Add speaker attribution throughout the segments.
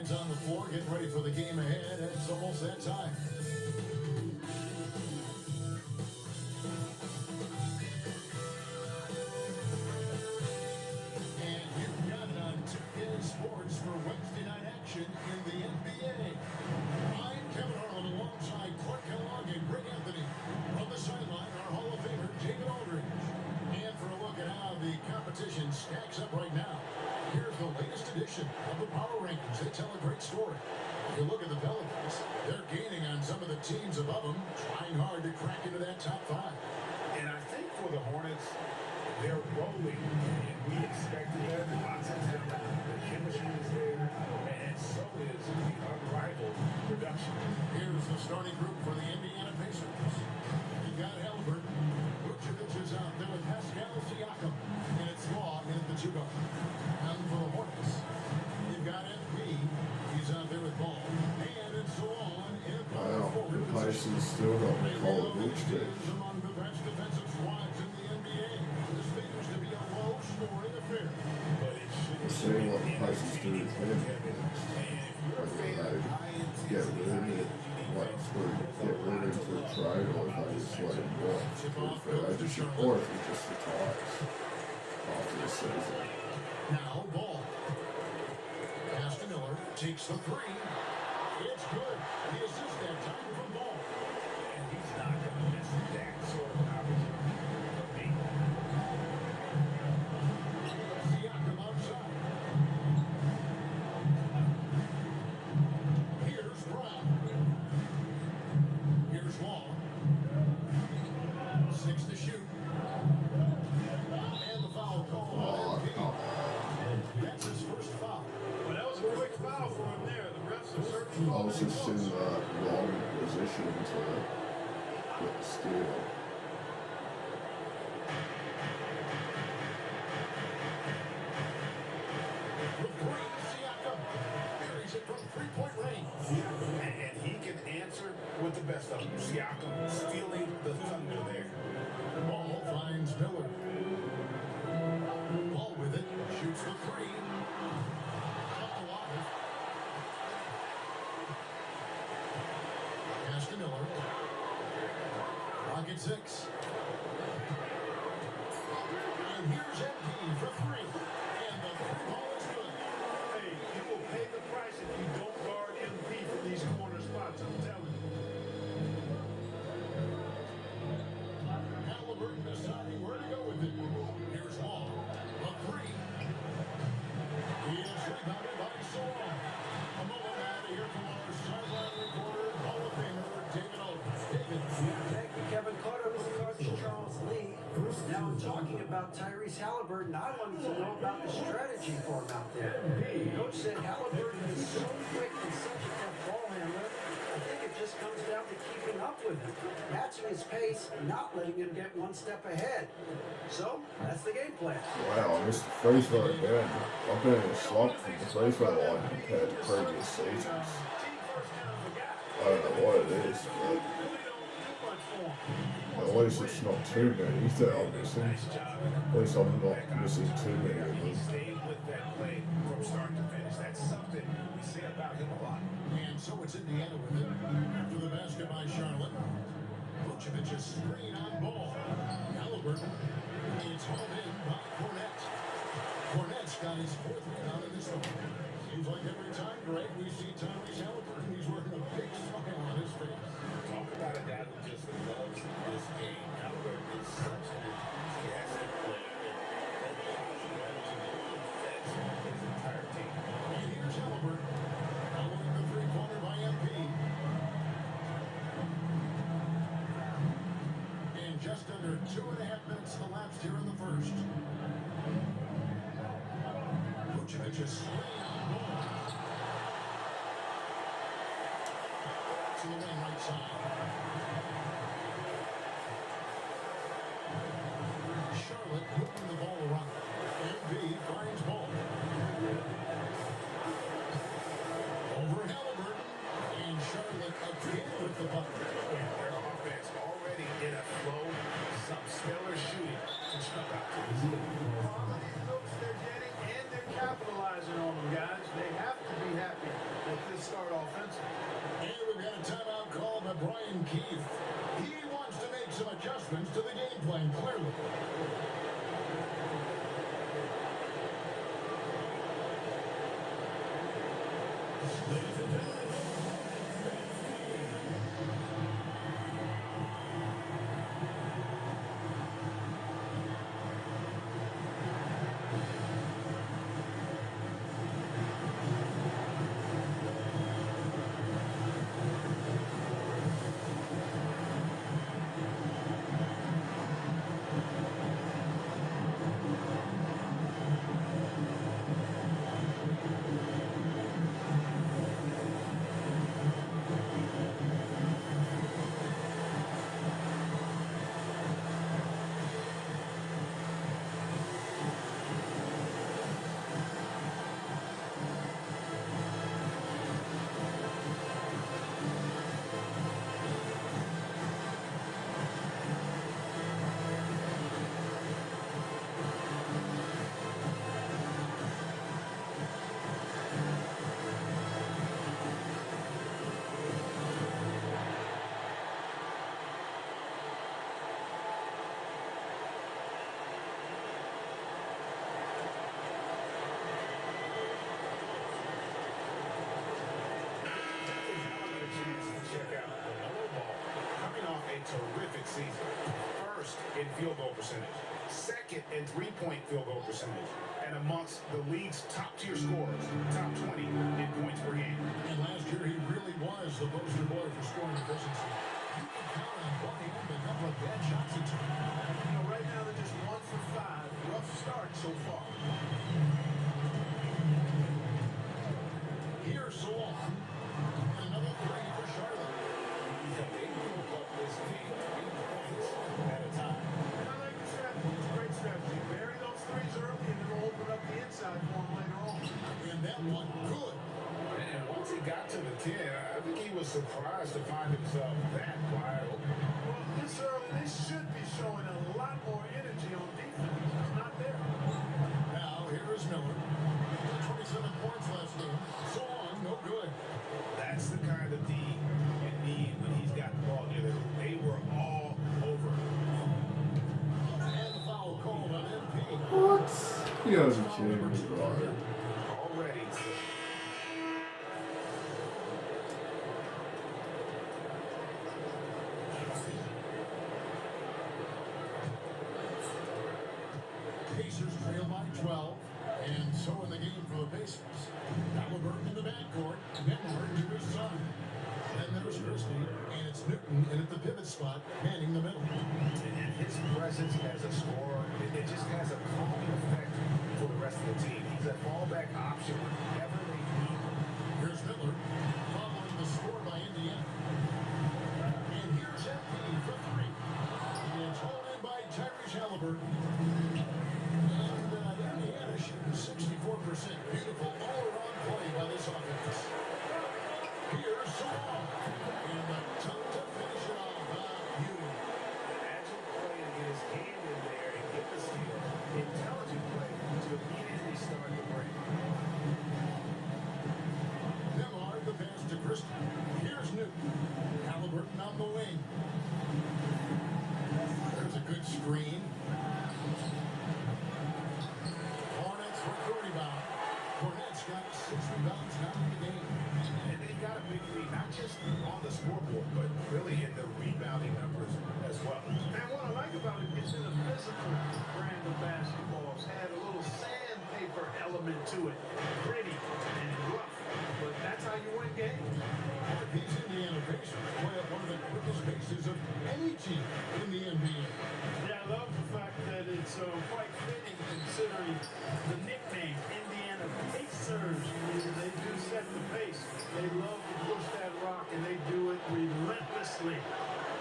Speaker 1: Fans on the floor getting ready for the game ahead. It's almost that time. And you've got it on 2K Sports for Wednesday night action in the NBA. I'm Kevin Harlan alongside Clark Kellogg and Greg Anthony. From the sideline, our Hall of Famer, David Aldridge. And for a look at how the competition stacks up right now, here's the latest edition of the Power Rankings. They tell a great story. You look at the Pelicans, they're gaining on some of the teams above them, trying hard to crack into that top five.
Speaker 2: And I think for the Hornets, they're rolling, and we expected that. Lots of talent, the chemistry is there, and so is the unrivaled production.
Speaker 1: Here's the starting group for the Indiana Pacers. You've got Halliburton. Vucevic is out there with Pascal Siakam, and it's Law in the two guard. And for the Hornets, you've got MP. He's out there with Ball, and it's Law in the forward position.
Speaker 3: Pacers still don't call it Vucevic.
Speaker 1: Among the best defensive squads in the NBA. This figures to be a low-scoring affair.
Speaker 2: But it
Speaker 3: We'll
Speaker 2: shouldn't
Speaker 3: see what the Pacers do with him. Whether they get rid of it, like get rid of him for a trade, or if they just let him walk for agency, or if he just retires after the season.
Speaker 1: Now Ball. Pass to Miller. Takes the three. It's good. The assist that time from Ball.
Speaker 2: And he's not going to miss that sort of opportunity for me.
Speaker 1: Siakam outside. Here's Brown. Here's Wall. 6 to shoot. And the foul call on MP. That's his first foul.
Speaker 2: Well, that was a quick foul for him there. The refs have certainly
Speaker 3: I was just in that wrong position to get the steal.
Speaker 1: With three, Siakam buries it from three-point range.
Speaker 2: And he can answer with the best of them. Siakam stealing the thunder there.
Speaker 1: Ball finds Miller. Ball with it, shoots the three. Up the water. Pass to Miller. Rocket 6. And here's MP for three. And the three ball is good.
Speaker 2: Hey, you will pay the price if you don't guard MP from these corner spots, I'm telling you.
Speaker 1: Halliburton deciding where to go with it. Here's Long. A three. He is rebounded by Solon. A moment out of here from our sideline reporter, Hall of Famer David Aldridge. David.
Speaker 4: Thank you, Kevin. Carter with Coach Charles Lee. Now, talking about Tyrese Halliburton, I wanted to know about the strategy for him out there. Coach said Halliburton is so quick and such a tough ball handler. I think it just comes down to keeping up with him, matching his pace, not letting him get one step ahead. So, that's the game plan.
Speaker 3: Wow, I missed the free throw again. I've been in a slump from the free throw line compared to previous seasons. I don't know what it is, but at least it's not too many that I'm missing. At least I'm not missing too many of them.
Speaker 2: Staying with that play from start to finish. That's something we say about him a lot.
Speaker 1: And so it's Indiana with it. After the basket by Charlotte. Vucevic is screen on ball. Halliburton. It's hauled in by Cornette. Cornette's got his fourth rebound in this one. Seems like every time, Greg, we see Tyrese Halliburton, he's wearing a big smile on his face.
Speaker 2: Talk about a guy who just loves this game. Halliburton is such an enthusiastic player that positive attitude affects his entire team.
Speaker 1: And here's Halliburton, following the three-pointer by MP. And just under 2.5 minutes elapsed here in the first. Vucevic is swinging on ball. To the wing right side. Charlotte moving the ball around. MB finds ball. Over Halliburton. And Charlotte again with the bucket.
Speaker 2: Their offense already in a flow. Some stellar shooting to jump out to this league.
Speaker 5: Quality looks they're getting, and they're capitalizing on them, guys. They have to be happy.
Speaker 2: start offensively.
Speaker 1: And we've got a timeout called by Brian Keefe. He wants to make some adjustments to the game plan, clearly.
Speaker 2: Ladies and gentlemen, terrific season. First in field goal percentage, second in three-point field goal percentage, and amongst the league's top-tier scorers, top 20 in points per game.
Speaker 1: And last year, he really was the poster boy for scoring efficiency. You can count on bucking up a couple of bad shots he took.
Speaker 5: You know, right now they're just 1 for 5. Rough start so far.
Speaker 1: Here's Salon. And another three for Charlotte.
Speaker 2: They built up this team 8 points at a time.
Speaker 5: And I like the strategy. It's a great strategy. Bury those threes early and it'll open up the inside for them later on.
Speaker 1: And that one good.
Speaker 2: And once he got to the 10, I think he was surprised to find himself that wide open.
Speaker 5: Well, this early, they should be showing a lot more energy on defense. It's not there.
Speaker 1: Now, here is Miller. 27 points last game. So on, no good.
Speaker 2: That's the kind of D you need when he's got the ball near the hoop. They were all over.
Speaker 1: And the foul called on MP.
Speaker 3: What? You guys are kidding me, brother.
Speaker 2: Already.
Speaker 1: Pacers trail by 12. And so in the game for the Pacers. Halliburton in the backcourt. Denver to his son. And there's Christie. And it's Newton in at the pivot spot, manning the middle.
Speaker 2: And his presence as a scorer, it just has a calming effect for the rest of the team. He's a fallback option whenever they need him.
Speaker 1: Here's Miller. Following the score by Indiana. And here's MP for three. It's hauled in by Tyrese Halliburton. And Indiana shooting 64%. Beautiful all-around play by this offense. Here's Salon. And a ton to finish it off. Beauty.
Speaker 2: Agile play to get his hand in there and get the steal. Intelligent play to immediately start the break.
Speaker 1: Nemhard the pass to Christie. Here's Newton. Halliburton on the wing. There's a good screen. Hornets with the rebound. Hornets got 6 rebounds now in the game.
Speaker 2: And they've got a big lead, not just on the scoreboard, but really in the rebounding numbers as well.
Speaker 5: And what I like about it, it's in a physical brand of basketball. It's had a little sandpaper element to it. Gritty and rough. But that's how you win games.
Speaker 1: These Indiana Pacers play at one of the quickest paces of any team in the NBA.
Speaker 5: Yeah, I love the fact that it's quite fitting considering the nickname, Indiana Pacers. They do set the pace. They love to push that rock, and they do it relentlessly.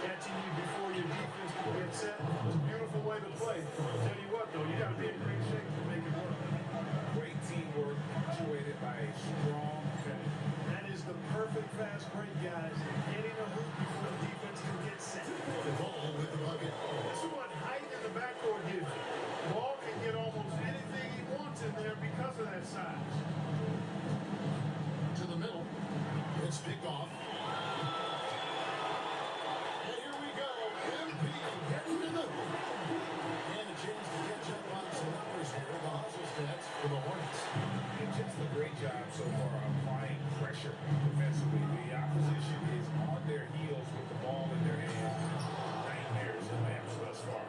Speaker 5: Catching you before your defense can get set. It's a beautiful way to play. I'll tell you what, though, you got to be in great shape to make it work.
Speaker 2: Great teamwork punctuated by a strong finish.
Speaker 5: That is the perfect fast break, guys. Getting a hoop before the defense can get set.
Speaker 1: The ball with the bucket.
Speaker 5: This is what height in the backcourt gives you. Ball can get almost anything he wants in there because of that size.
Speaker 1: To the middle. picked off. And here we go. MP heading to the hoop. And a chance to catch up on some numbers here. The hustle stats for the Hornets.
Speaker 2: Just a great job so far applying pressure defensively. The opposition is on their heels with the ball in their hands. Nightmares and lamps thus far.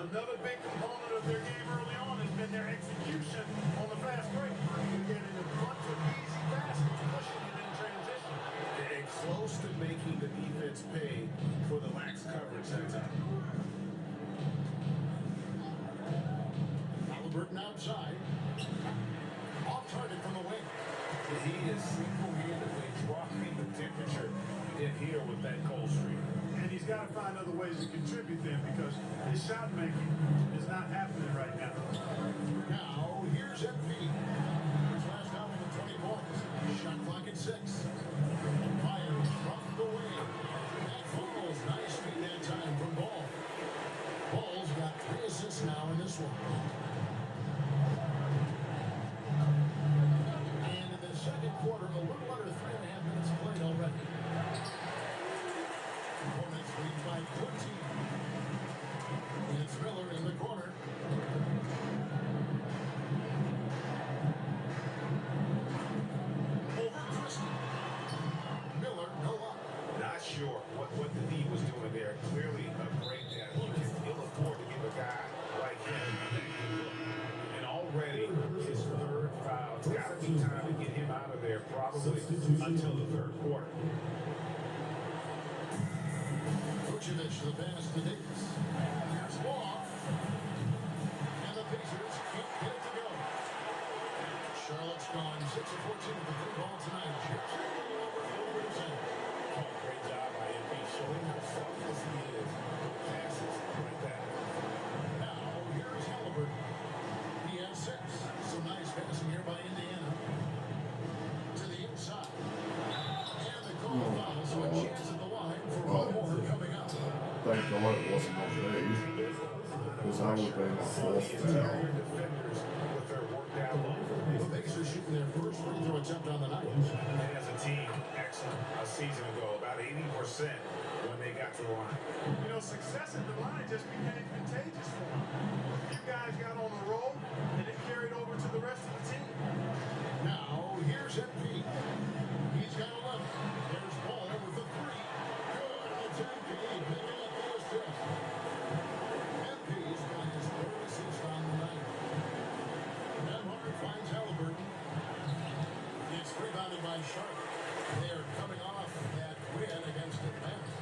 Speaker 5: Another big component of their game early on has been their execution on the fast break. They're getting a bunch of easy baskets, pushing it in transition.
Speaker 2: They're close to making the defense pay for the lax coverage that time.
Speaker 1: Halliburton outside. Off target from the wing.
Speaker 2: He is single-handedly dropping the temperature in here with that cold streak.
Speaker 5: And he's got to find other ways to contribute then because his shot making is not happening right now.
Speaker 1: Now, here's MP. His last outing with 20 points. Shot clock at 6. Fires from the wing. That falls. Nice feed that time from Ball. Ball's got 3 assists now in this one. And in the second quarter, a little under 3.5 minutes played already. Hornets lead by 14. It's Miller in the corner. Over Christie. Miller, no up.
Speaker 2: Not sure what the D was doing there. Clearly a breakdown. You can ill afford to give a guy like him that good look. And already his third foul. It's got to be time to get him out of there probably until the third quarter.
Speaker 1: Vucevic to the pass to Davis. That's long. And the Pacers can't get it to go. Charlotte's gone 6 of 14 with the free ball tonight. Chips over 40%.
Speaker 2: Oh, great job by MP showing how selfless he is with passes like that.
Speaker 1: Now, here is Halliburton. He has 6. Some nice passing here by Indiana. To the inside. And the call foul, so a chance at the line for one more coming up.
Speaker 3: Thank God it wasn't on these. Because I would have been forced to
Speaker 2: Their
Speaker 3: tell.
Speaker 2: defenders with their worked out look.
Speaker 1: The Pacers shooting their first free throw attempt on the night.
Speaker 2: And as a team, excellent. A season ago, about 80% when they got to the line.
Speaker 5: You know, success at the line just became contagious for them. You guys got on the roll and it carried over to the rest of the team.
Speaker 1: Now, here's MP. He's got 11. There's Ball with the 3. Good. It's MP picking up the assist. MP's got his 3rd assist on the night. Nemhard finds Halliburton. It's rebounded by Sharp. They're coming off that win against Atlanta.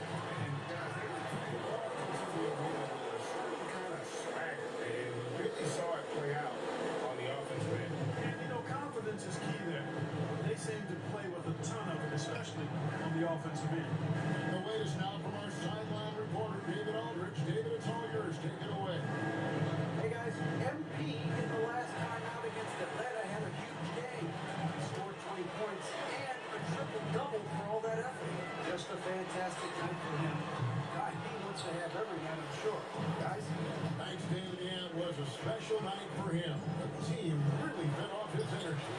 Speaker 2: And guys, they all continue to win with a certain kind of swagger. And we really saw it play out on the offensive end.
Speaker 5: And you know, confidence is key there. They seem to play with a ton of it, especially on the offensive end.
Speaker 1: The latest now from our sideline reporter, David Aldridge. David, it's all yours. Take it away.
Speaker 4: Hey guys, MP in the last time out against Atlanta had a huge game. He scored 20 points and a triple-double for all that effort. Just a fantastic night for him. God, he wants to have every night, I'm sure. Guys?
Speaker 1: Thanks, David. Yeah, it was a special night for him. The team really fed off his energy.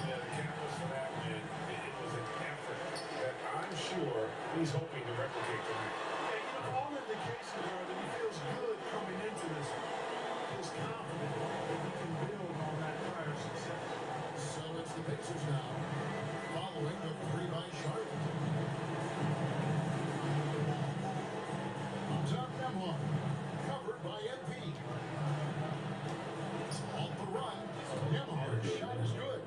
Speaker 2: Yeah, the campus for that, man, it was an effort that I'm sure he's hoping to replicate tonight.
Speaker 5: And you know, all indications are that he feels good coming into this. He's confident that he can build on that prior success.
Speaker 1: So it's the Pacers now, following the 3 by Sharp. On top, Nemhard, covered by MP. Off the run, Nemhard's shot is good.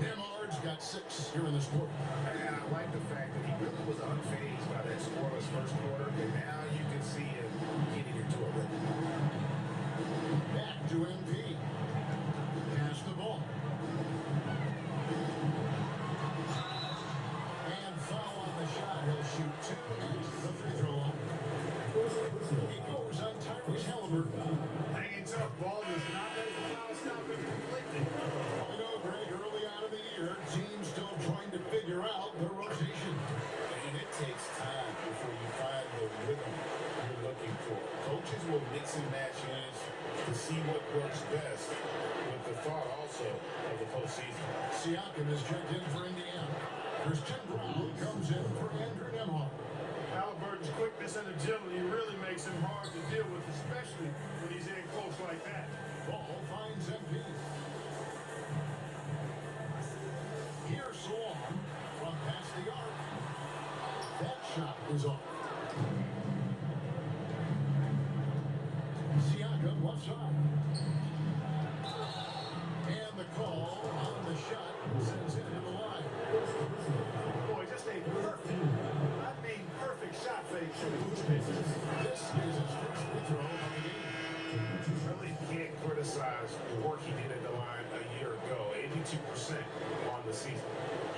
Speaker 1: Nemhard's got 6 here in this quarter.
Speaker 2: And I like the fact that he really was unfazed by that scoreless first quarter, and now you can see him getting into a rhythm.
Speaker 1: Back to MP. Pass the ball. And foul on the shot. He'll shoot 2 and the free throw line. He goes on Tyrese Halliburton.
Speaker 5: Hanging tough. Ball does not make the foul stop him completely.
Speaker 1: I know, Greg, early on in the year, teams still trying to figure out their rotation.
Speaker 2: And it takes time before you find the rhythm you're looking for. Coaches will mix and match units to see what works best with the thought also of the postseason.
Speaker 1: Siakam is checked in for Indiana. Christian Brown comes in for Andrew Nemhart.
Speaker 5: Halliburton's quickness and agility really makes him hard to deal with, especially when he's in close like that.
Speaker 1: Ball finds MP. Here's Salon from past the arc. That shot is off. Siakam left side. And the call on the shot sends it into the line.
Speaker 5: Boy, just a perfect shot fake from Vucevic.
Speaker 1: This is his first free throw of the game.
Speaker 2: Really can't criticize the work he did at the line a year ago. 82% on the season.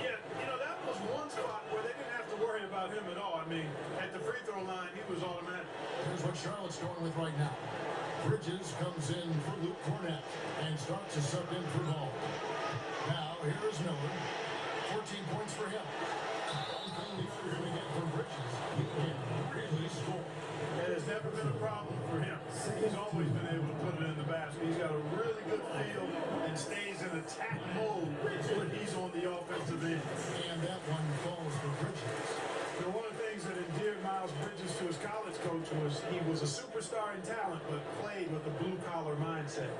Speaker 5: Yeah, you know, that was one spot where they didn't have to worry about him at all. I mean, at the free throw line, he was automatic.
Speaker 1: Here's what Charlotte's going with right now. Bridges comes in for Luke Cornett and starts to sub in for Ball. Now, here's Miller. 14 points for him. One thing you're going to get from Bridges, he can really score.
Speaker 5: It has never been a problem for him. He's always been able to put it in the basket. He's got a really good feel and stays in attack mode when he's on the offensive end.
Speaker 1: And that one falls for Bridges.
Speaker 5: You know, one of the things that endeared Miles Bridges to his college coach was he was a superstar in talent, but played with a blue-collar mindset.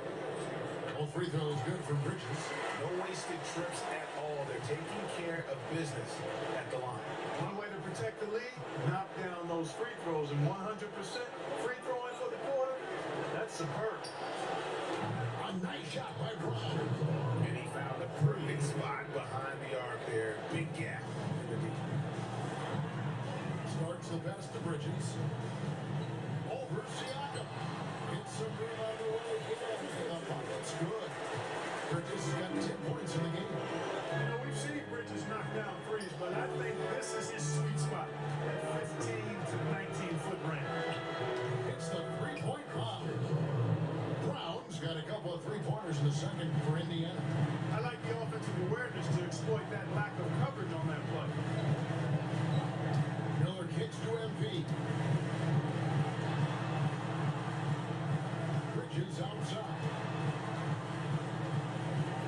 Speaker 1: All free throws good from Bridges.
Speaker 2: No wasted trips at all. They're taking care of business at the line.
Speaker 5: One way to protect the lead, knock down those free throws, and 100% free throwing for the quarter, that's superb.
Speaker 1: A nice shot by Brown.
Speaker 2: And he found the perfect spot behind the arc there. Big gap in the deep.
Speaker 1: Starts the pass to Bridges. Over Siakam. Hits some room on the way. And the pocket's good. Bridges has got 10 points in the game.
Speaker 5: You know, we've seen Bridges knock down threes, but I think this is his sweet spot at 15 to 19-foot range.
Speaker 1: It's the three-point line. Brown's got a couple of three-pointers in the second for Indiana.
Speaker 5: I like the offensive awareness to exploit that lack of coverage on that play.
Speaker 1: Miller kicks to MP. Bridges outside.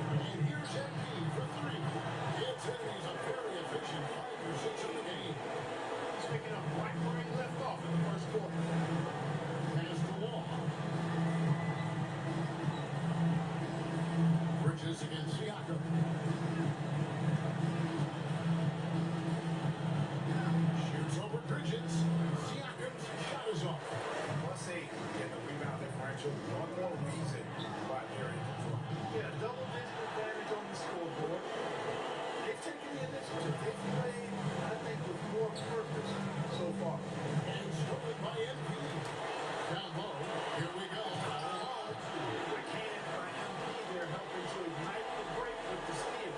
Speaker 1: And here's MP for three. It's in. He's a very efficient 5 for 6 in the game.
Speaker 5: He's picking up right where he left off in the first quarter.
Speaker 1: Pass to Law. Bridges against Siakam. Shoots over Bridges. Siakam's shot is off.
Speaker 2: +8 in the rebound differential. One more reason why they're in control.
Speaker 5: Yeah, double-digit advantage on the scoreboard. They've taken the initiative. They've played, I think, with more purpose so far.
Speaker 1: And stolen by MP. Down low. Here we go.
Speaker 5: Backhand by MP there, helping to ignite the break with the steal.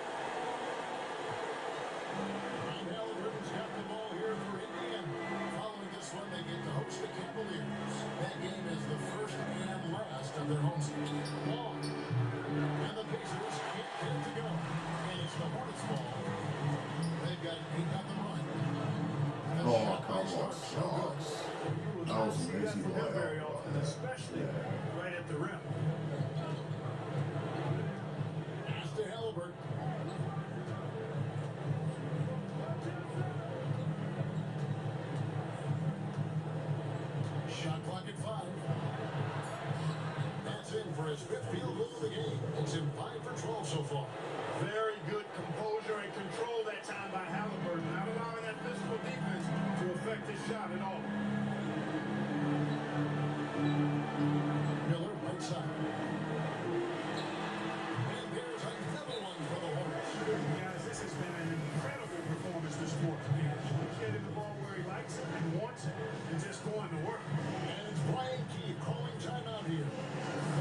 Speaker 1: Ryan Halliburton's got the ball here for Indiana. Following this one, they get to host the Cavaliers. That game is the first and last of their home season. Long. And the Pacers can't get it to go. And it's the Hornets' ball. They've got an 8-0 run. The
Speaker 3: Oh,
Speaker 1: shot
Speaker 3: come
Speaker 1: clock
Speaker 3: on,
Speaker 1: starts so good.
Speaker 5: You will
Speaker 3: That
Speaker 5: not
Speaker 3: was
Speaker 5: see that
Speaker 3: amazing
Speaker 5: from him
Speaker 3: layup.
Speaker 5: very often, especially right at the rim.
Speaker 1: Pass to Halliburton. Shot clock at 5. That's in for his 5th field goal of the game. It's in 5 for 12 so far.
Speaker 5: Very good composure and control that time by Halliburton, not allowing that physical defense to affect his shot at all.
Speaker 1: Miller right side. And there's another one for the Hornets.
Speaker 5: Guys, this has been an incredible performance this quarter. He's getting the ball where he likes it and wants it and just going to work.
Speaker 1: And it's Brian Key calling timeout here.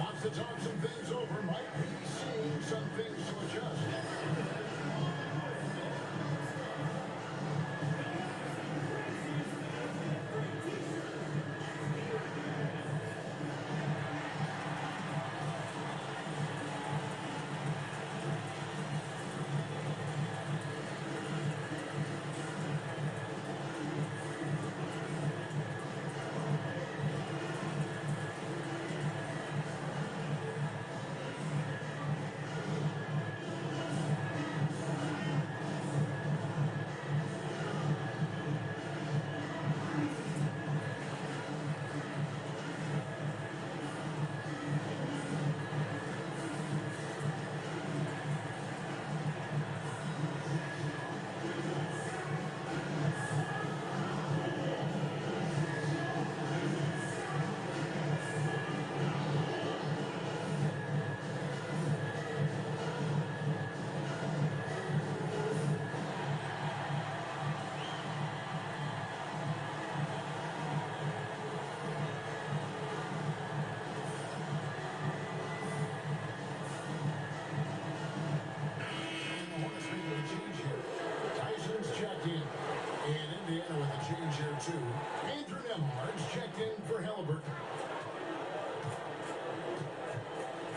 Speaker 1: Wants to talk some things over. Might be seeing some things to adjust. change here, too. Andrew Nemhard's checked in for Halliburton.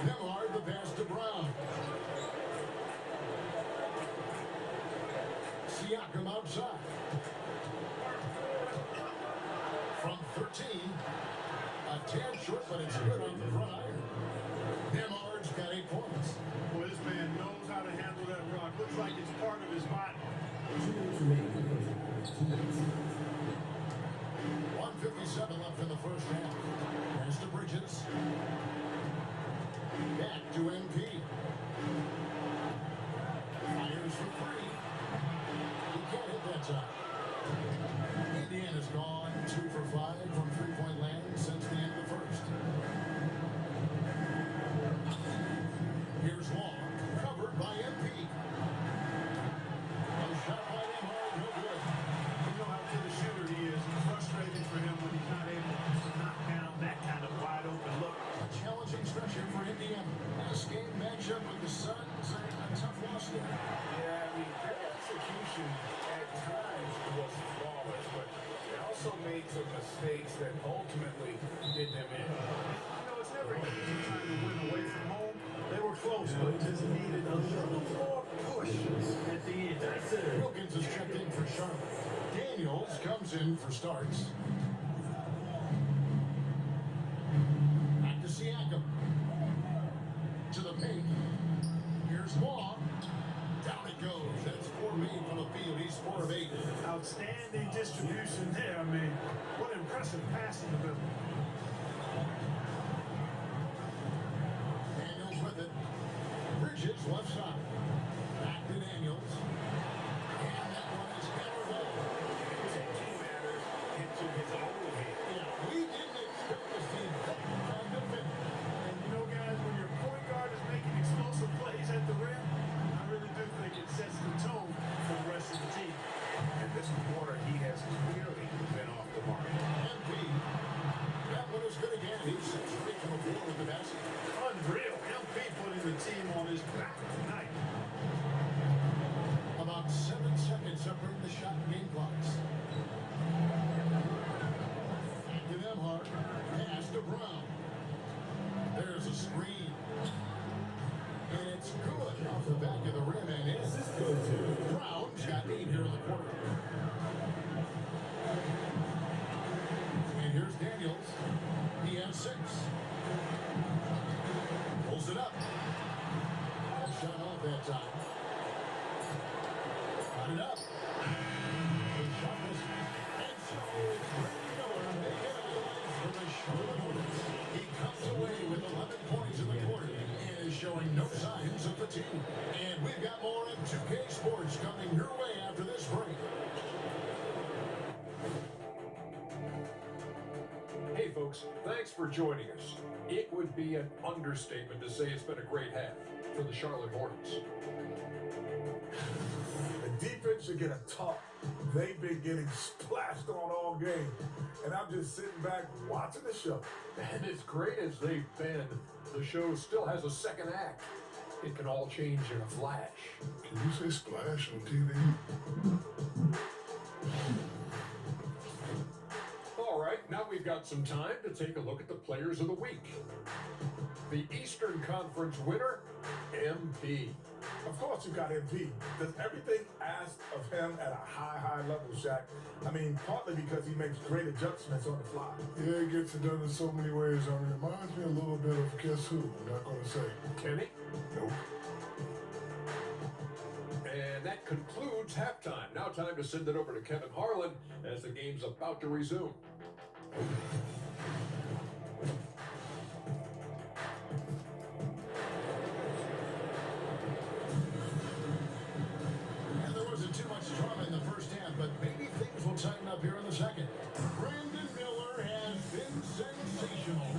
Speaker 1: Nemhard, the pass to Brown. Siakam outside. From 13. A tad short, but it's good on the front iron. Nemhard's got 8 points.
Speaker 5: Boy, this man knows how to handle that rock. Looks like it's part of his body.
Speaker 1: 1:57 left in the first half. Pass to Bridges. Back to MP. Fires for 3. He can't hit that time. Indiana's gone 2 for 5 from three-point land since the end of the first. Here's Long, covered by MP. A shot by Nemhard, no good.
Speaker 5: You know how good a shooter he is. It's frustrating for him when he's not able to knock down that kind of wide open look.
Speaker 1: A challenging stretch here for Indiana. This game matchup with the Suns, a tough loss there.
Speaker 2: Yeah, I mean, their execution at times was flawless, but they also made some mistakes that ultimately did them in.
Speaker 5: You know, it's never easy trying to win away from home. They were close, but just needed a little more push at the end. That's it.
Speaker 1: Wilkins is checked in for Charlotte. Daniels comes in for starts. Back to Siakam. To the paint. Here's Law. Down it goes. That's 4 made from the field. He's 4 of 8.
Speaker 5: Outstanding distribution there. I mean, what impressive passing ability.
Speaker 1: Daniels with it. Bridges left side. Back to Daniels. And that one is never ball.
Speaker 2: Taking matters into his own hand.
Speaker 1: Yeah, we didn't expect to see that kind of finish.
Speaker 5: And you know, guys, when your point guard is making explosive plays at the rim, I really do think it sets the tone for the rest of the team.
Speaker 2: And this quarter, he has clearly been off the mark.
Speaker 1: MP. That one is good again. He's 6 straight from the floor with the basket.
Speaker 5: Unreal. MP putting the team on his back tonight.
Speaker 1: About 7 seconds separating the shot and game clocks. Back to Nemhard. Pass to Brown. There's a screen. And it's good off the back of the rim and in. Brown's got 8 here in the quarter. And here's Daniels. He has 6. Pulls it up. Shot off that time. Got it up. The shot was. And so it's Brandon Miller making a line for the Charlotte Hornets. He comes away with 11 points in the quarter and is showing no signs of fatigue. And we've got more of 2K Sports coming your way after this break.
Speaker 6: Hey folks, thanks for joining us. It would be an understatement to say it's been a great half for the Charlotte Hornets.
Speaker 7: The defense should get a talk. They've been getting splashed on all game. And I'm just sitting back watching the show.
Speaker 6: And as great as they've been, the show still has a second act. It can all change in a flash.
Speaker 3: Can you say splash on TV?
Speaker 6: All right, now we've got some time to take a look at the players of the week. The Eastern Conference winner, MP.
Speaker 7: Of course you got MP. Does everything asked of him at a high level, Shaq. I mean, partly because he makes great adjustments on the fly.
Speaker 3: Yeah, he gets it done in so many ways. I mean, it reminds me a little bit of Guess Who. I'm not going to say.
Speaker 6: Kenny?
Speaker 3: Nope.
Speaker 6: And that concludes halftime. Now time to send it over to Kevin Harlan as the game's about to resume.
Speaker 1: And there wasn't too much drama in the first half, but maybe things will tighten up here in the second. Brandon Miller has been sensational.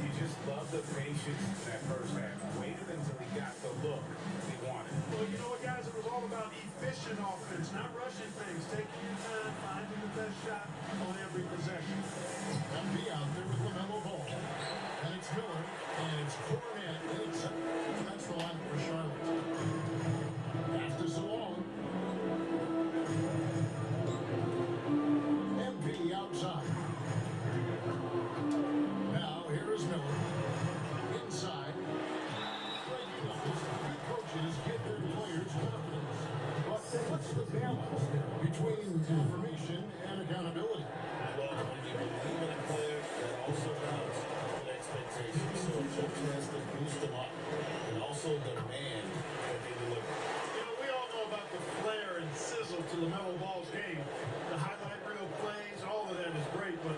Speaker 2: You just love the patience in that first half. Waited until he got the look he wanted.
Speaker 5: Well, you know what, guys? It was all about efficient offense, not rushing things. Taking your time, finding the best shot on every possession.
Speaker 1: MP out there with LaMelo Ball. And it's Miller, and it's Cornet, and it's that's the line for Charlotte. Pass to Salon. gain information and accountability.
Speaker 8: I love when you believe in a player that also comes with expectations. So a coach has to boost them up and also demand that they deliver.
Speaker 5: You know, we all know about the flair and sizzle to LaMelo Ball's game. The highlight reel plays, all of that is great, but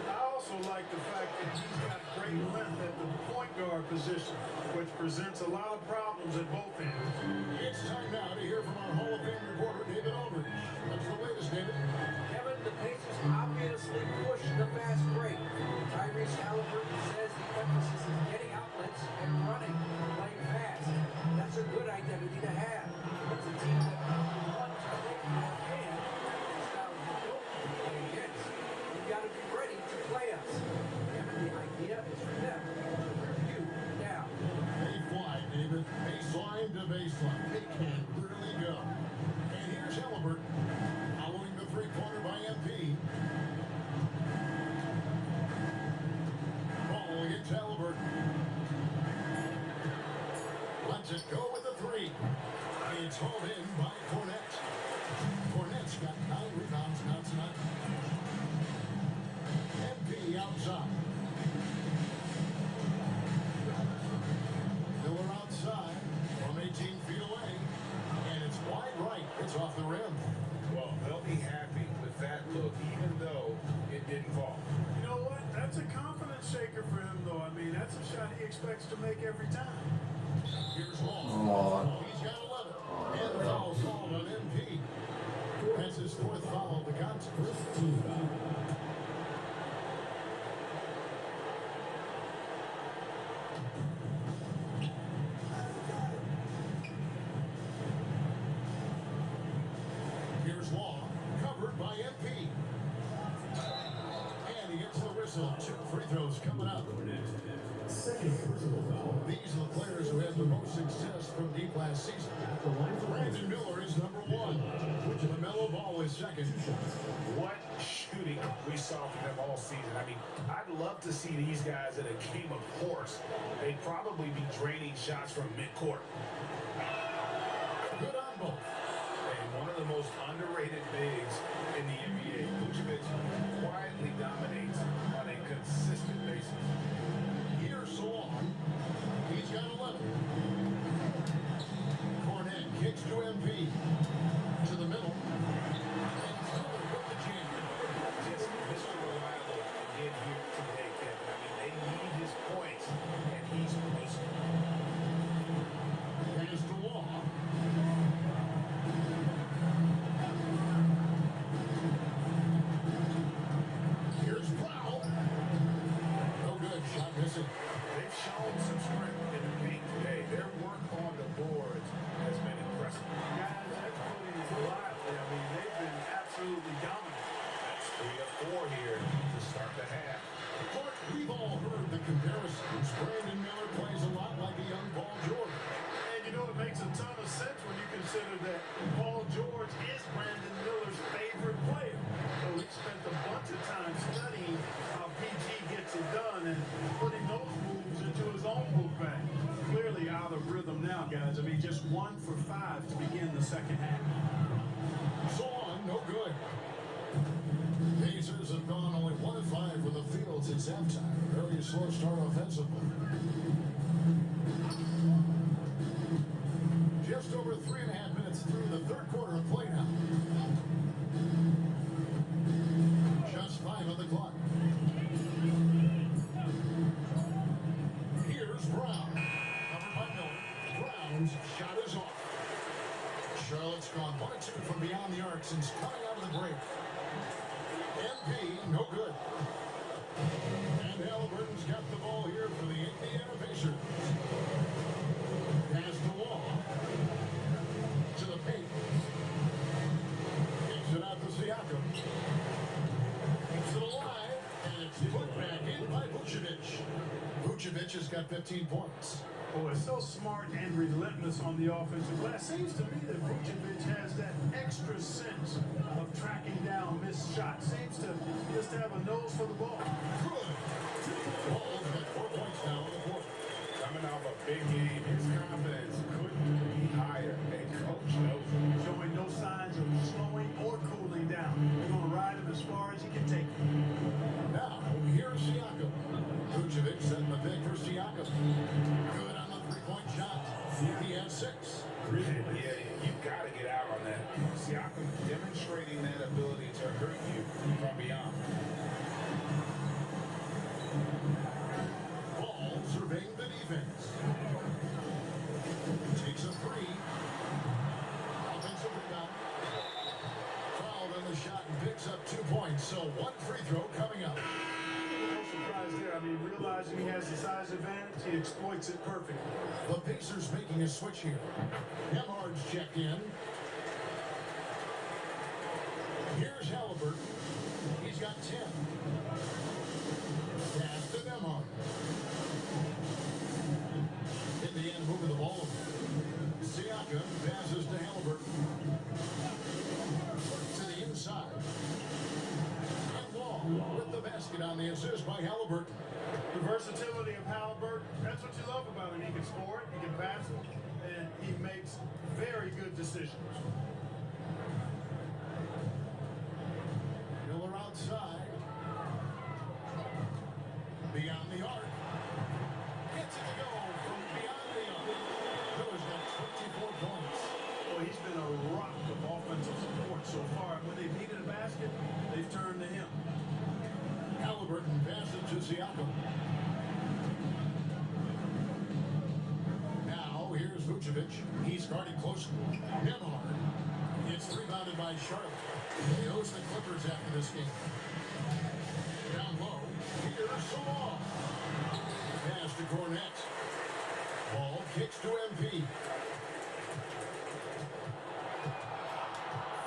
Speaker 5: I also like the fact that he's got great length at the point guard position, which presents a lot of problems at both ends.
Speaker 1: It's time now to hear from our Hall of Fame reporter, David Aldridge. What's the latest, David?
Speaker 4: Kevin, the Pacers obviously push the fast break. Tyrese Halliburton says the emphasis is getting outlets and running, playing fast. That's a good identity to have. It's a team that wants to play fast and the style of the built to play against. You've got to be ready to play us. Kevin, the idea is for them to wear you down.
Speaker 1: They fly, David. Baseline to baseline. They can really go. And here's Halliburton following the three-pointer by MP. Ball against Halliburton. Lets it go with the three. It's hauled in by Cornette. Cornette's got 9 rebounds now tonight. MP outside. Miller outside from 18 feet away. And it's wide right. It's off the rim.
Speaker 2: Well, they'll be happy with that look, even though it didn't fall.
Speaker 5: You know what? That's a confidence shaker for him, though. I mean, that's a shot he expects to make every time.
Speaker 1: Here's Long. He's got 11. And foul called on MP. That's his 4th foul of the contest. Here's Long, covered by MP. And he gets the whistle. 2 free throws coming up. These are the players who had the most success from deep last season. Brandon Miller is number 1. LaMelo Ball is second.
Speaker 2: What shooting we saw from them all season. I mean, I'd love to see these guys in a game of course. They'd probably be draining shots from midcourt.
Speaker 1: Good on both.
Speaker 2: And one of the most underrated bigs in the NBA, Vucevic, quietly dominates on a consistent basis.
Speaker 1: Here's Long. He's got 11. Cornette kicks to MP. To the middle. And Miller with the jam.
Speaker 2: Just Mr. Reliable again here today, Kevin. I mean, they need his points, and he's wasting them.
Speaker 1: Pass to Long. Here's Brown. No good. Shot missing.
Speaker 2: They've shown some strength in the paint today. Their work on the boards has been impressive.
Speaker 5: Guys, that's putting it lively. I mean, they've been absolutely dominant.
Speaker 2: That's 3 of 4 here to start the half.
Speaker 1: Court, we've all heard the comparisons. Brandon Miller plays a lot like a young Paul George.
Speaker 5: And you know, it makes a ton of sense when you consider that Paul George is Brandon Miller's favorite player. So he spent a bunch of time studying how PG gets it done and putting those moves into his own move bag. Clearly out of rhythm now, guys. I mean, just 1 for 5 to begin the second half.
Speaker 1: Song, no good. Pacers have gone only 1 of 5 from the field since halftime. Very slow start offensively. Just over 3.5 minutes through the third quarter of play now. Just 5 on the clock. Here's Brown. Covered by Miller. Brown's shot is off. Charlotte's gone 1 of 2 from beyond the arc since coming out of the break. MP, no good. And Halliburton's got the ball here for the Indiana Pacers. Pass to Long. To the paint. Kicks it out to Siakam. Keeps it alive. And it's put back in by Vucevic. Vucevic has got 15 points.
Speaker 5: Boy, so smart and relentless on the offensive glass. Seems to me that Vucevic has that extra sense of tracking down missed shots. Seems to just have a nose for the ball.
Speaker 1: Good. Ball's got 4 points now in the quarter.
Speaker 2: Coming off a big game, his confidence couldn't be higher. And coach knows it.
Speaker 5: Showing no signs of slowing or cooling
Speaker 1: So one free throw coming up.
Speaker 5: No surprise there. I mean, realizing he has the size advantage, he exploits it perfectly.
Speaker 1: The Pacers making a switch here. Nemhard's checked in. Here's Halliburton. He's got 10. Pass to Nemhard. In the end, moving the ball. Siakam passes to Halliburton. To the inside. And Wall with the basket on the assist by Halliburton.
Speaker 5: The versatility of Halliburton, that's what you love about him. He can score it, he can pass it, and he makes very good decisions.
Speaker 1: Miller outside. Beyond the arc. Gets it to go from beyond the arc. Miller's got 24 points.
Speaker 5: Well, he's been a rock of offensive support so far. When they've needed a basket, they've turned to him.
Speaker 1: Halliburton passes to Siakam. Now, here's Vucevic. He's guarded closely. Nemhard. It's rebounded by Charlotte. They host the Clippers after this game. Down low. Here's Salah. Pass to Cornette. Ball kicks to MP.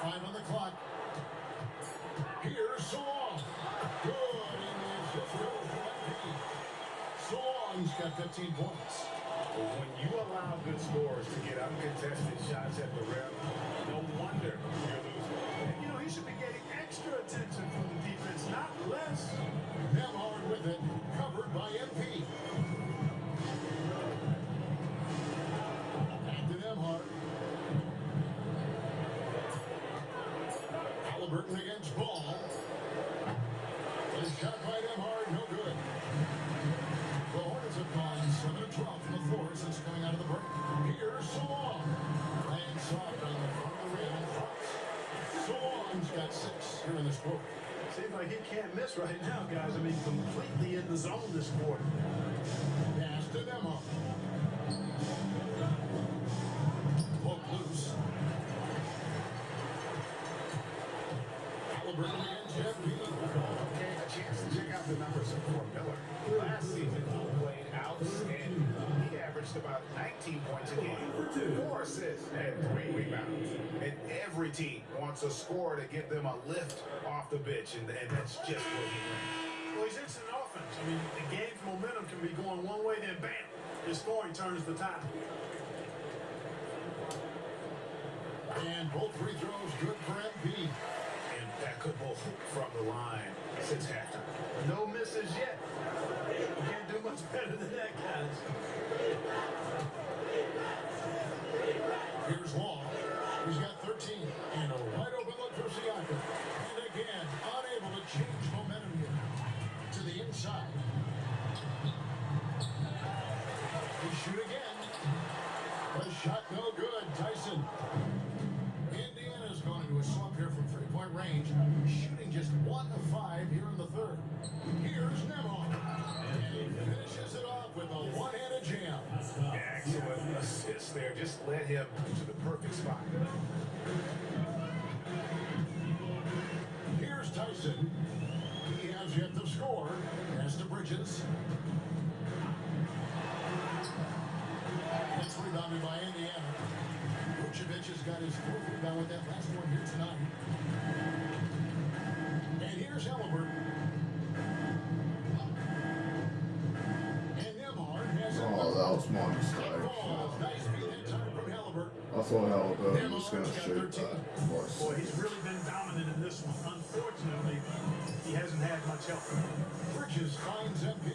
Speaker 1: 5 on the clock. Here's Salah. Good. And the assist goes to MP. Salah's got 15 points.
Speaker 2: When you allow good scorers to get uncontested shots at the rim, no wonder you're losing.
Speaker 5: And, you know, he should be getting extra attention from the defense, not less.
Speaker 1: Nemhard with it, covered by MP. Back to Nemhard. Halliburton against Ball. A shot by Nemhard, no good. The Hornets have gone 7 of 12 from the floor since coming out of the break. Here's Salah. Laying soft on the front of the rim in front. Salah's got 6 here in this quarter.
Speaker 5: Seems like he can't miss right now, guys. I mean, completely in the zone this quarter.
Speaker 1: Pass to Nemhard. Poke loose. Halliburton against MP.
Speaker 2: Okay, a chance to check out the numbers of Fort Miller. Last season, he played outstanding. He averaged about 19 points a game, 4 assists, and 3 rebounds. And every team wants a scorer to give them a lift off the bench, and that's just what he brings.
Speaker 5: Well, he's instant offense. I mean, the game's momentum can be going one way, then bam, his scoring turns the tide.
Speaker 1: And both free throws good for MP.
Speaker 2: Impeccable from the line since halftime.
Speaker 5: No misses yet. You can't do much better than that, guys.
Speaker 1: Here's Wall. He's got 13. And a wide open look for Siakam. And again, unable to change momentum here. To the inside. They shoot again. The shot no good. Tyson. Indiana's going into a slump here from three-point range. Shooting just 1 of 5 here in the third. Here's Nemhard. And he finishes it off with a one-handed jam.
Speaker 2: Excellent assist there. Just led him to the perfect spot.
Speaker 1: Here's Tyson. He has yet to score. Pass to Bridges. It's rebounded by Indiana. Vucevic has got his 4th rebound with that last one here tonight. And here's Halliburton. And Nemhard has it.
Speaker 3: Oh, that was money strike.
Speaker 1: Ball. Nice beat that time from Halliburton.
Speaker 3: I thought Halliburton was going to shape that.
Speaker 5: Boy, he's really been dominant in this one. Unfortunately, he hasn't had much help.
Speaker 1: Bridges finds MP.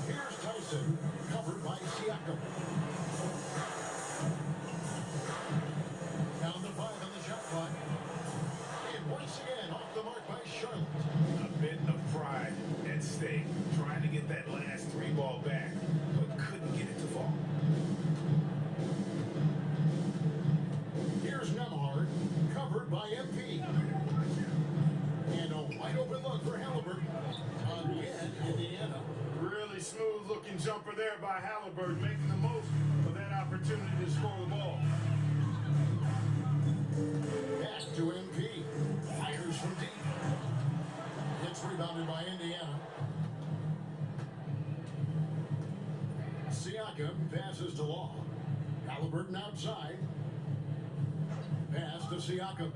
Speaker 1: Here's Tyson, covered by Siakam. Down to 5 on the shot clock. And once again, off the mark by Charlotte.
Speaker 2: A bit of pride at stake, trying to get that last 3 ball back, but couldn't get it to fall.
Speaker 1: Here's Nemhard, covered by MP. And a wide open look for Halliburton. Again, Indiana.
Speaker 5: Really smooth looking jumper there by Halliburton, making the most of that opportunity to score the ball.
Speaker 1: to MP. Fires from deep. It's rebounded by Indiana. Siakam passes to Law. Halliburton outside. Pass to Siakam.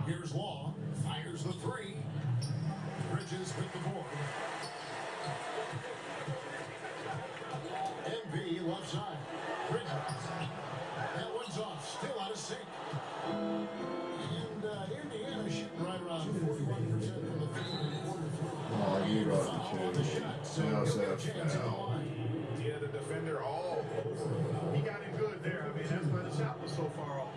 Speaker 1: Here's Law. Fires the three. Bridges with the board. MB left side. Bridges. That one's off. Still out of sync. And Indiana shooting right around 41% from the field in quarter three.
Speaker 3: Oh, you got
Speaker 1: Foul on
Speaker 3: to
Speaker 1: the
Speaker 3: change.
Speaker 1: shot, so
Speaker 3: Yes,
Speaker 1: he'll get a
Speaker 3: that's
Speaker 1: chance at the
Speaker 3: foul.
Speaker 1: line.
Speaker 2: Yeah, the defender all over.
Speaker 5: He got him good there. I mean, that's why the shot was so far off.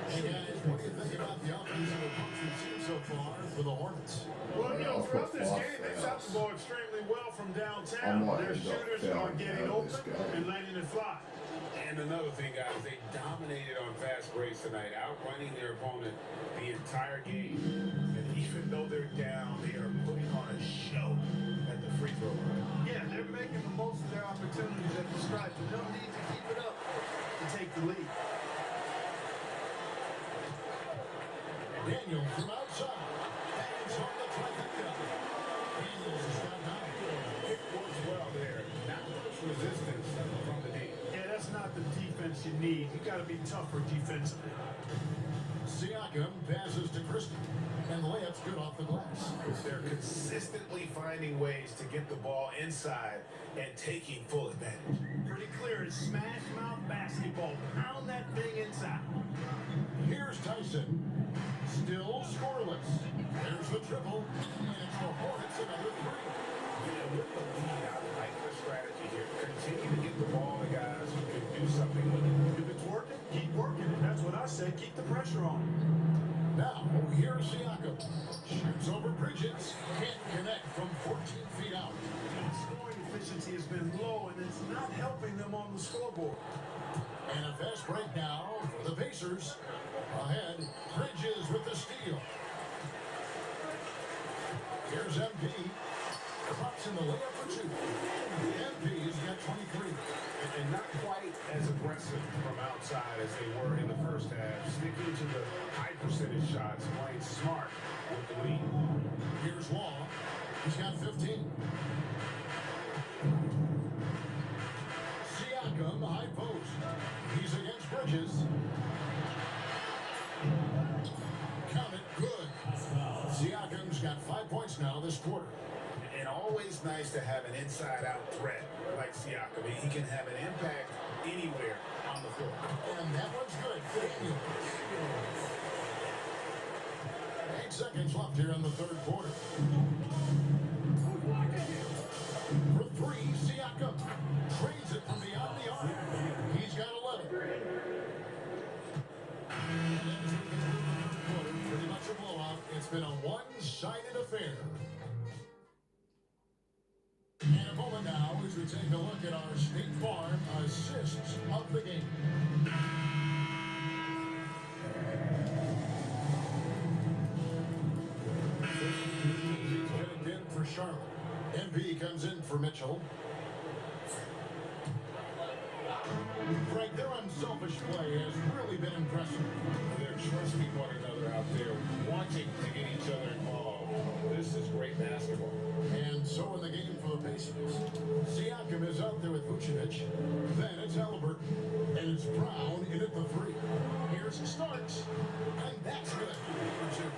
Speaker 1: Hey guys, what do you think about the offensive approach we've seen so far for the Hornets?
Speaker 5: Well, you know,
Speaker 3: I'll
Speaker 5: throughout
Speaker 3: put
Speaker 5: this
Speaker 3: off
Speaker 5: game, they
Speaker 3: fouls.
Speaker 5: shot the ball extremely well from
Speaker 3: I'm
Speaker 5: downtown.
Speaker 3: not
Speaker 5: Their
Speaker 3: end up
Speaker 5: shooters are
Speaker 3: fouling
Speaker 5: getting
Speaker 3: out this
Speaker 5: open
Speaker 3: guy.
Speaker 5: and letting it fly.
Speaker 2: And another thing, guys, they dominated on fast breaks tonight, outrunning their opponent the entire game. And even though they're down, they are putting on a show at the free throw line.
Speaker 5: Yeah, they're making the most of their opportunities at the stripe, and they'll need to keep it up to take the lead.
Speaker 1: Daniel from outside. Hangs on the trifecta. Daniels has got 9.
Speaker 2: It works well there. Not much resistance from the D.
Speaker 5: Yeah, that's not the defense you need. You got to be tougher defensively.
Speaker 1: Siakam passes to Christie. And the layup's good off the glass.
Speaker 2: They're consistently finding ways to get the ball inside and taking full advantage.
Speaker 5: Pretty clear. It's smash mouth basketball. Pound that thing inside.
Speaker 1: Here's Tyson. Still scoreless. There's the triple. And it's the Hornets another 3.
Speaker 2: Yeah, with the lead, I like the strategy here. Continue to get the ball to guys who can do something with it.
Speaker 5: If it's working, keep working it. That's what I say. Keep the pressure on.
Speaker 1: Now, here's Siakam. Shoots over Bridges. Can't connect from 14 feet out.
Speaker 5: Scoring efficiency has been low, and it's not helping them on the scoreboard.
Speaker 1: And a fast break now for the Pacers. Ahead, Bridges with the steal. Here's MP. Clutch in the layup for 2. MP's got 23.
Speaker 2: And not quite as aggressive from outside as they were in the first half. Sticking to the high percentage shots, playing smart with the lead.
Speaker 1: Here's Law. He's got 15. Siakam, high post. He's against Bridges. Count it, good. Siakam's got 5 points now this quarter.
Speaker 2: And always nice to have an inside-out threat like Siakam. He can have an impact anywhere on the floor.
Speaker 1: And that one's good. Daniel. 8 seconds left here in the third quarter. For 3, Siakam. Trades it from beyond the arc. He's got 11. Pretty much a blowout. It's been a one-sided affair. In a moment now, as we take a look at our State Farm assists of the game. Checked in for Charlotte. MP comes in for Mitchell. Frank, their unselfish play has really been impressive.
Speaker 2: They're trusting one another out there, wanting to get each other involved. This is great basketball.
Speaker 1: And so in the game for the Pacers. Siakam is out there with Vucevic. Then it's Halliburton. And it's Brown in at the 3. Here's Starks. And that's good. For 2.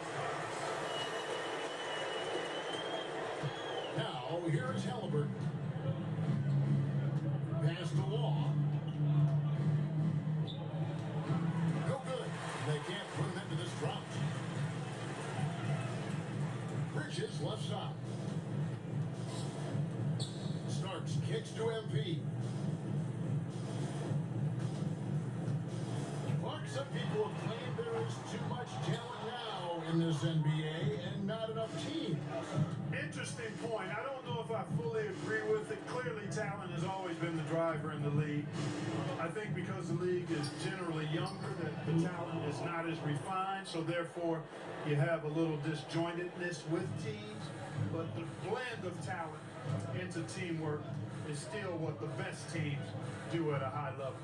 Speaker 1: Now, here is Halliburton. Pass to Law. No good. They can't put him into this drought. Bridges left side. Starks kicks to MP. Mark, some people have claimed there is too much talent now in this NBA and not enough teams.
Speaker 5: Interesting point. I don't know if I fully agree with it. Clearly, talent has always been the driver in the league. I think because the league is generally younger, that the talent is not as refined, so therefore you have a little disjointedness with teams. But the blend of talent into teamwork is still what the best teams do at a high level.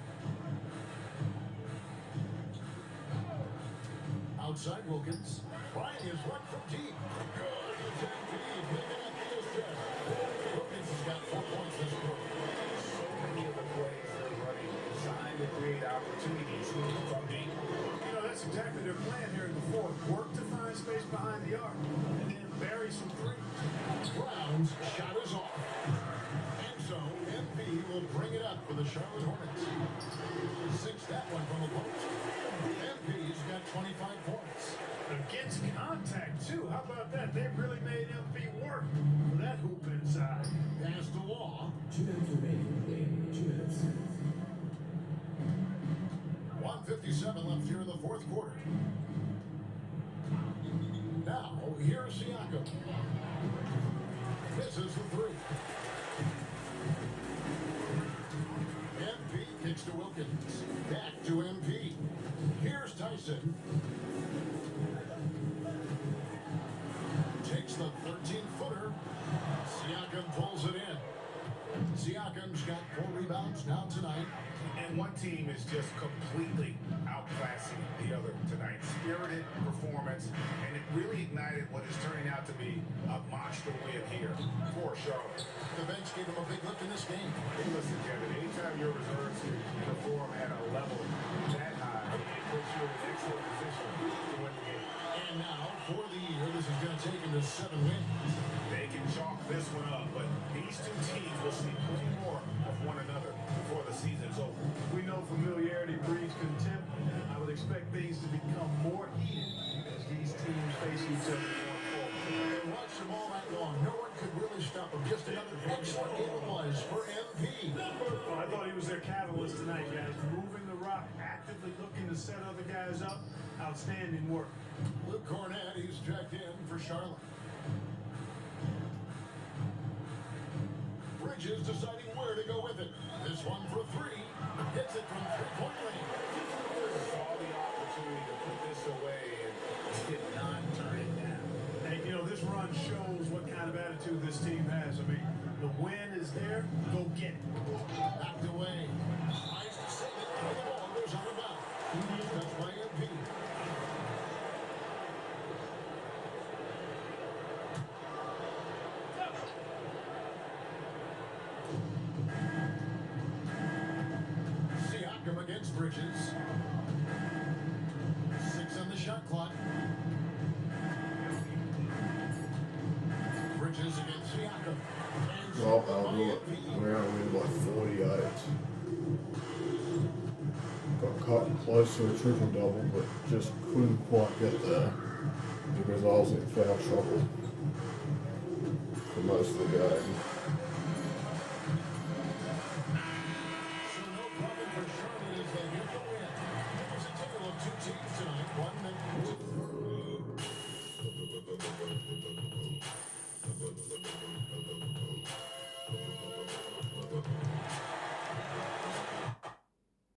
Speaker 1: outside Wilkins. Bryant is right from deep. Good. It's MP picking up the assist. Wilkins has got 4 points this quarter.
Speaker 2: So many of the plays they're running designed to create opportunities from deep.
Speaker 5: You know, that's exactly their plan here in the fourth. Work to find space behind the arc and then bury some threes.
Speaker 1: Brown's shot is off. And so MP will bring it up for the Charlotte Hornets. 6 that one from the post. MP's got 25 points.
Speaker 5: Against contact, too. How about that? They really made MP work for that hoop inside.
Speaker 1: Pass to Law.
Speaker 9: 2 minutes remaining in 2 minutes.
Speaker 1: 1:57 left here in the fourth quarter. Now, here's Siakam. Misses the three. MP kicks to Wilkins. Back to MP. Here's Tyson. Takes the 13-footer. Siakam pulls it in. Siakam's got 4 rebounds now tonight.
Speaker 2: And one team is just completely outclassing the other tonight. Spirited performance, and it really ignited what is turning out to be a monster win here for Charlotte.
Speaker 1: The bench gave him a big lift in this game.
Speaker 2: Hey, listen, Kevin, anytime your reserves perform at a level that high, it puts you in an excellent position to win the game.
Speaker 1: And now, for the year, this is going to take him to 7 wins.
Speaker 2: They can chalk this one up, but these two teams will see plenty more of one another before the season's over.
Speaker 5: We know familiarity breeds contempt. I would expect things to become more heated as these teams face each other going forward.
Speaker 1: They watched them all night long. No one could really stop him. Just another excellent game it was for MP.
Speaker 5: Well, I thought he was their catalyst tonight, guys. Moving the rock, actively looking to set other guys up. Outstanding work.
Speaker 1: Luke Cornett, he's checked in for Charlotte. Bridges deciding where to go with it. This one for 3. Hits it from 3-point range.
Speaker 2: Saw the opportunity to put this away and did not turn it down.
Speaker 5: Hey, you know, this run shows what kind of attitude this team has. I mean, the win is there, go get it.
Speaker 1: Knocked away. Tries to save it. And the ball goes on the bounce. That's by MP. Siakam against Bridges. 6 on the shot clock. Bridges against Siakam. And
Speaker 3: Well, I'll do it. We're gonna win by 48. Got cut close to a triple double, but just couldn't quite get there because I was in foul trouble for most of the game.